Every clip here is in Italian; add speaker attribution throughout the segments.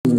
Speaker 1: Ho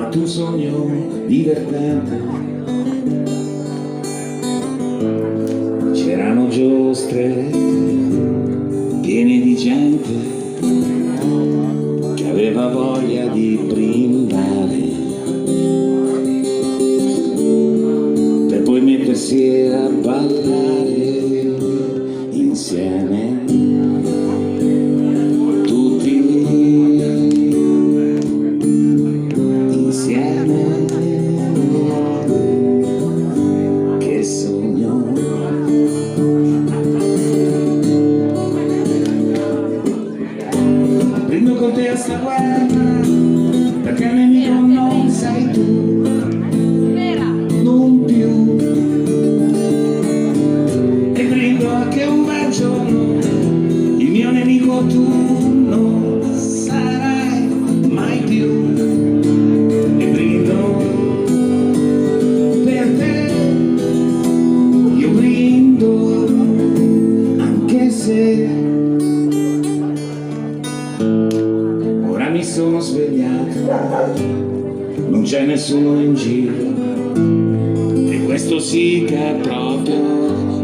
Speaker 1: fatto un sogno divertente, c'erano giostre piene di gente che aveva voglia di brindare per poi mettersi a ballare insieme. Che sogno, brindo con te a sta guerra, perché il nemico non sei tu, non più, e brindo a che un bel giorno il mio nemico tu non sarai mai più. Ora mi sono svegliato, non c'è nessuno in giro, e questo sì che è proprio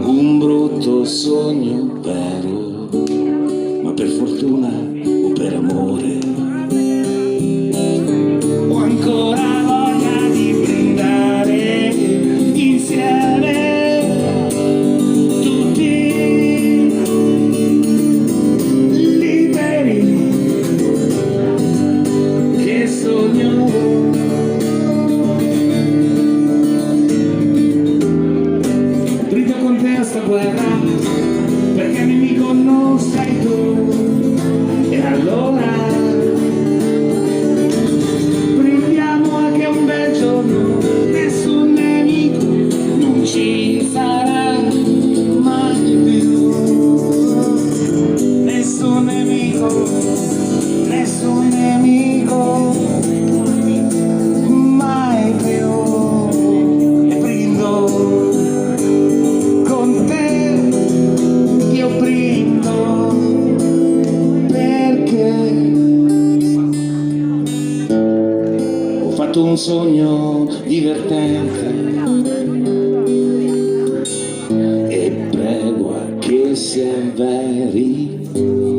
Speaker 1: un brutto sogno vero, ma per fortuna o per amore ho ancora voglia di brindare insieme. Brindo con te a sta guerra, perché il nemico non sei tu, e allora brindiamo a che un bel giorno nessun nemico non ci sarà mai più, nessun nemico, nessun nemico mai più. E brindo con te, io brindo perché ho fatto un sogno divertente e prego a che sia veri.